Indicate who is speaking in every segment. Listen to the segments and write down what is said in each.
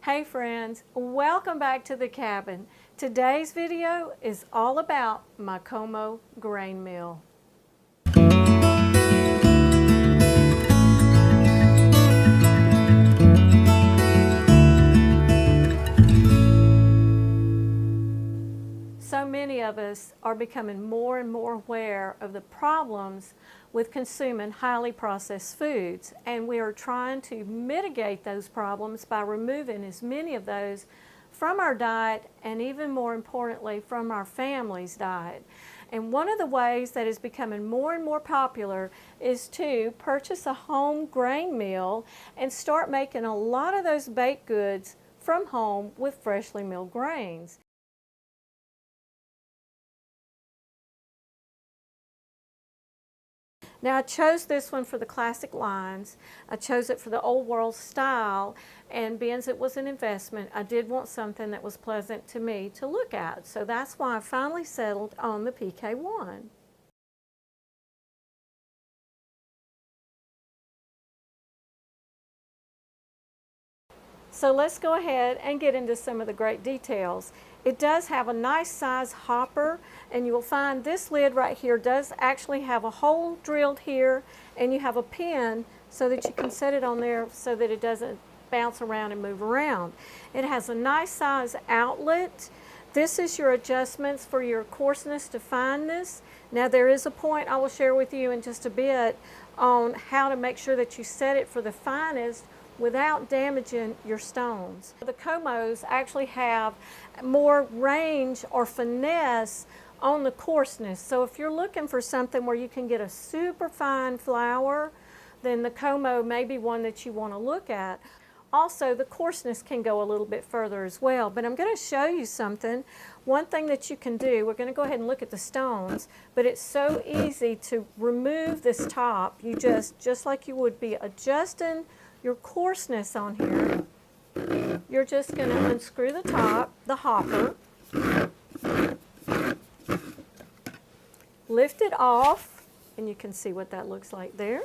Speaker 1: Hey friends, welcome back to the cabin. Today's video is all about my Komo grain mill. So many of us are becoming more and more aware of the problems with consuming highly processed foods, and we are trying to mitigate those problems by removing as many of those from our diet and, even more importantly, from our family's diet. And one of the ways that is becoming more and more popular is to purchase a home grain mill and start making a lot of those baked goods from home with freshly milled grains. Now I chose this one for the classic lines. I chose it for the old world style, and being as it was an investment, I did want something that was pleasant to me to look at. So that's why I finally settled on the PK1. So let's go ahead and get into some of the great details. It does have a nice size hopper, and you will find this lid right here does actually have a hole drilled here, and you have a pin so that you can set it on there so that it doesn't bounce around and move around. It has a nice size outlet. This is your adjustments for your coarseness to fineness. Now there is a point I will share with you in just a bit on how to make sure that you set it for the finest without damaging your stones. The Komos actually have more range or finesse on the coarseness. So if you're looking for something where you can get a super fine flour, then the Komo may be one that you want to look at. Also, the coarseness can go a little bit further as well. But I'm going to show you something. One thing that you can do, we're going to go ahead and look at the stones, but it's so easy to remove this top. You just like you would be adjusting your coarseness on here, you're just going to unscrew the top, the hopper, lift it off, and you can see what that looks like there.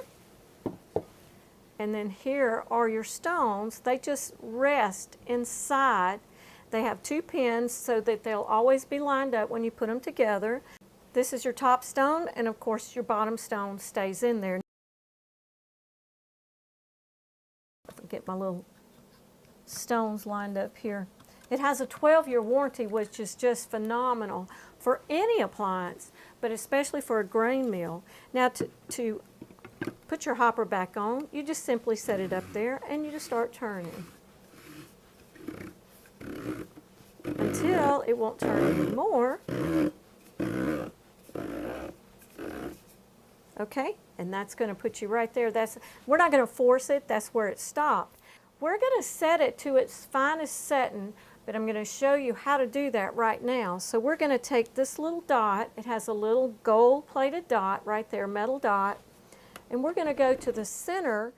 Speaker 1: And then here are your stones. They just rest inside. They have two pins so that they'll always be lined up when you put them together. This is your top stone, and of course your bottom stone stays in there. Get my little stones lined up here. It has a 12-year warranty, which is just phenomenal for any appliance, but especially for a grain mill. Now to put your hopper back on, you just simply set it up there and you just start turning until it won't turn anymore. Okay, and that's going to put you right there. We're not going to force it, that's where it stopped. We're going to set it to its finest setting, but I'm going to show you how to do that right now. So we're going to take this little dot, it has a little gold-plated dot right there, metal dot, and we're going to go to the center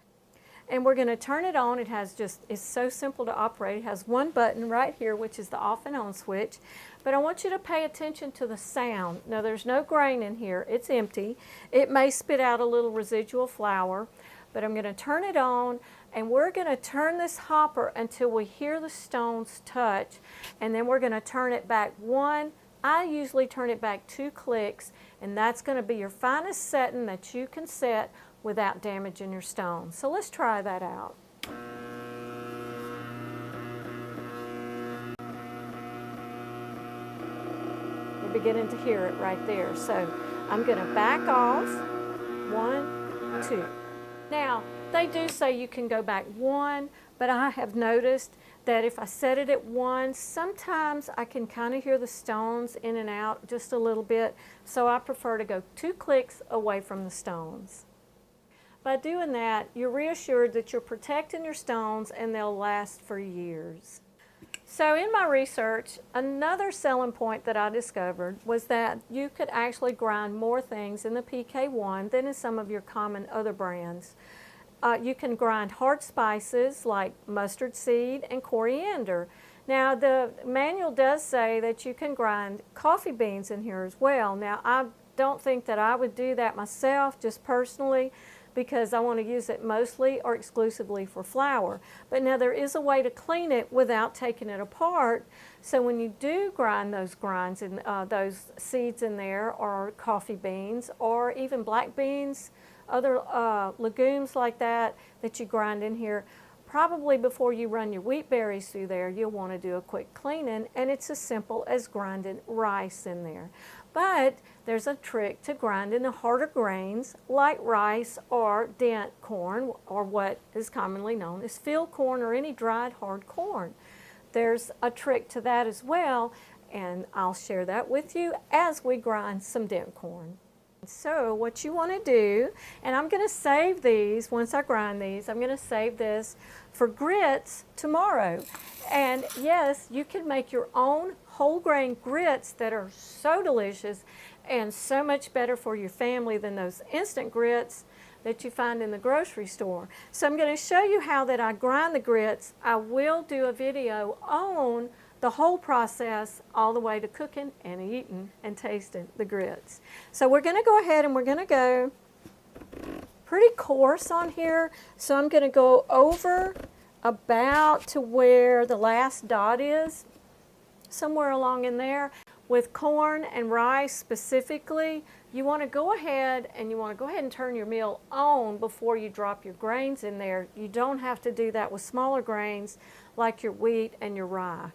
Speaker 1: and we're going to turn it on. It's so simple to operate. It has one button right here, which is the off and on switch. But I want you to pay attention to the sound. Now there's no grain in here, it's empty. It may spit out a little residual flour, but I'm going to turn it on and we're going to turn this hopper until we hear the stones touch, and then we're going to turn it back one. I usually turn it back 2 clicks, and that's going to be your finest setting that you can set without damaging your stones. So let's try that out. We're beginning to hear it right there. So I'm going to back off, 1, 2. Now, they do say you can go back 1, but I have noticed that if I set it at 1, sometimes I can kind of hear the stones in and out just a little bit, so I prefer to go 2 clicks away from the stones. By doing that, you're reassured that you're protecting your stones and they'll last for years. So in my research, another selling point that I discovered was that you could actually grind more things in the PK1 than in some of your common other brands. You can grind hard spices like mustard seed and coriander. Now the manual does say that you can grind coffee beans in here as well. Now I don't think that I would do that myself, just personally, because I want to use it mostly or exclusively for flour. But now there is a way to clean it without taking it apart. So when you do grind those grinds and those seeds in there, or coffee beans, or even black beans, other legumes like that you grind in here, probably before you run your wheat berries through there, you'll want to do a quick cleaning, and it's as simple as grinding rice in there. But there's a trick to grinding the harder grains like rice or dent corn, or what is commonly known as field corn, or any dried hard corn. There's a trick to that as well, and I'll share that with you as we grind some dent corn. So what you want to do, and I'm going to save these, once I grind these, I'm going to save this for grits tomorrow. And yes, you can make your own whole grain grits that are so delicious and so much better for your family than those instant grits that you find in the grocery store. So I'm going to show you how that I grind the grits. I will do a video on the whole process all the way to cooking and eating and tasting the grits. So we're going to go ahead and we're going to go pretty coarse on here. So I'm going to go over about to where the last dot is, somewhere along in there. With corn and rice specifically, you want to go ahead and turn your mill on before you drop your grains in there. You don't have to do that with smaller grains like your wheat and your rye.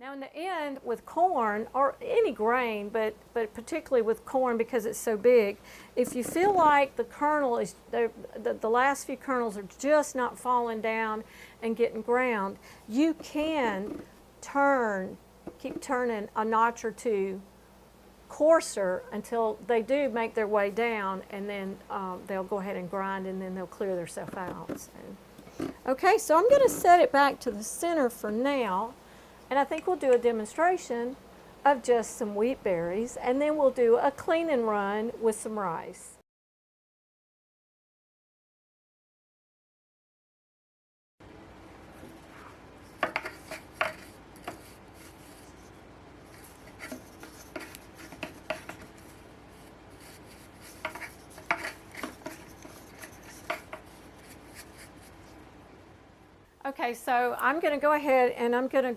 Speaker 1: Now in the end, with corn, or any grain, but particularly with corn because it's so big, if you feel like the kernel is, the last few kernels are just not falling down and getting ground, you can keep turning a notch or two coarser until they do make their way down, and then they'll go ahead and grind, and then they'll clear themselves out. So, okay, so I'm going to set it back to the center for now. And I think we'll do a demonstration of just some wheat berries, and then we'll do a cleaning run with some rice. Okay, so I'm going to go ahead and I'm going to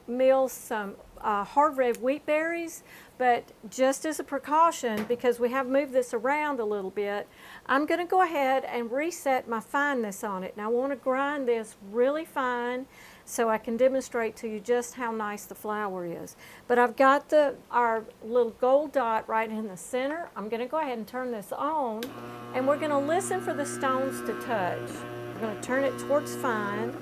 Speaker 1: mill some hard red wheat berries, but just as a precaution, because we have moved this around a little bit, I'm going to go ahead and reset my fineness on it. Now I want to grind this really fine so I can demonstrate to you just how nice the flour is. But I've got our little gold dot right in the center. I'm going to go ahead and turn this on, and we're going to listen for the stones to touch. We're going to turn it towards fine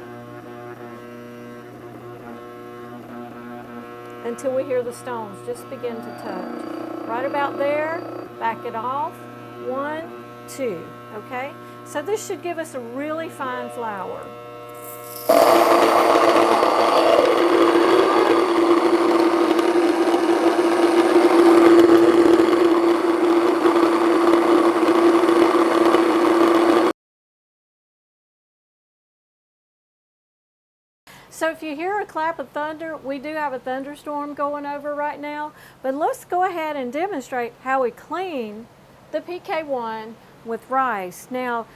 Speaker 1: until we hear the stones just begin to touch. Right about there, back it off, 1, 2, okay? So this should give us a really fine flour. So if you hear a clap of thunder, we do have a thunderstorm going over right now, but let's go ahead and demonstrate how we clean the PK1 with rice. Now,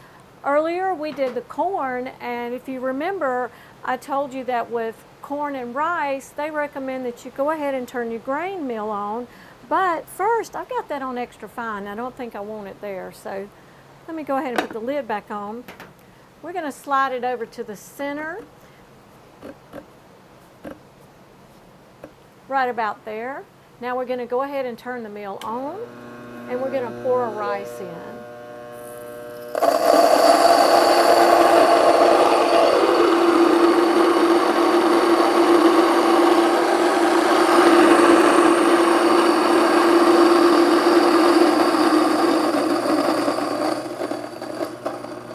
Speaker 1: earlier we did the corn, and if you remember, I told you that with corn and rice, they recommend that you go ahead and turn your grain mill on, but first, I've got that on extra fine. I don't think I want it there, so let me go ahead and put the lid back on. We're going to slide it over to the center. Right about there. Now we're going to go ahead and turn the mill on, and we're going to pour our rice in.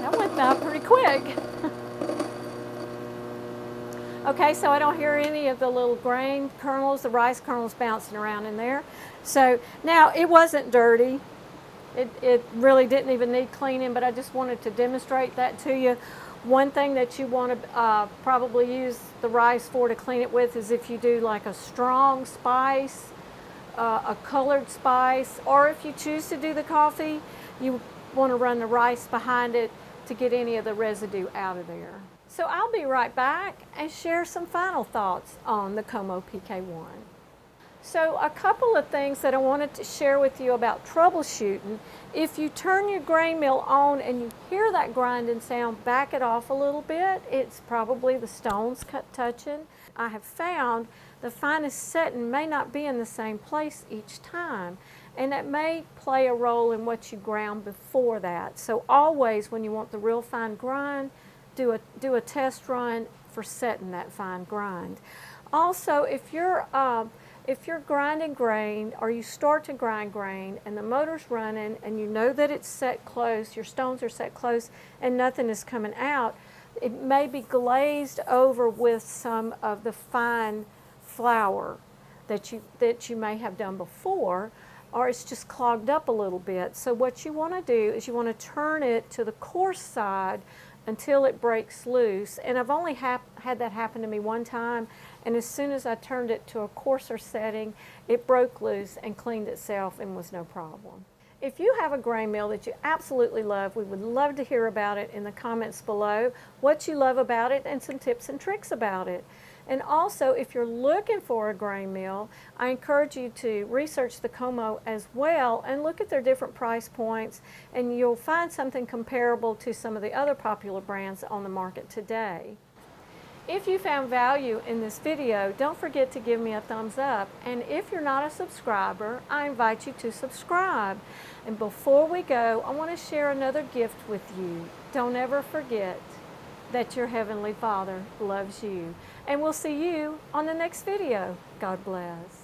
Speaker 1: That went by pretty quick. Okay, Okay, so I don't hear any of the little grain kernels, the rice kernels bouncing around in there. So now it wasn't dirty. It really didn't even need cleaning, but I just wanted to demonstrate that to you. One thing that you want to probably use the rice for to clean it with is if you do like a strong spice, a colored spice, or if you choose to do the coffee, you want to run the rice behind it to get any of the residue out of there. So I'll be right back and share some final thoughts on the Komo PK1. So a couple of things that I wanted to share with you about troubleshooting. If you turn your grain mill on and you hear that grinding sound, back it off a little bit. It's probably the stones touching. I have found the finest setting may not be in the same place each time, and that may play a role in what you ground before that. So always when you want the real fine grind, do a test run for setting that fine grind. Also, if you're grinding grain or you start to grind grain and the motor's running and you know that it's set close, your stones are set close and nothing is coming out, it may be glazed over with some of the fine flour that you may have done before, or it's just clogged up a little bit. So what you want to do is you want to turn it to the coarse side until it breaks loose. And I've only had that happen to me one time, and as soon as I turned it to a coarser setting, it broke loose and cleaned itself and was no problem. If you have a grain mill that you absolutely love, we would love to hear about it in the comments below, what you love about it and some tips and tricks about it. And also, if you're looking for a grain mill, I encourage you to research the Komo as well and look at their different price points, and you'll find something comparable to some of the other popular brands on the market today. If you found value in this video, don't forget to give me a thumbs up. And if you're not a subscriber, I invite you to subscribe. And before we go, I want to share another gift with you. Don't ever forget that your Heavenly Father loves you. And we'll see you on the next video. God bless.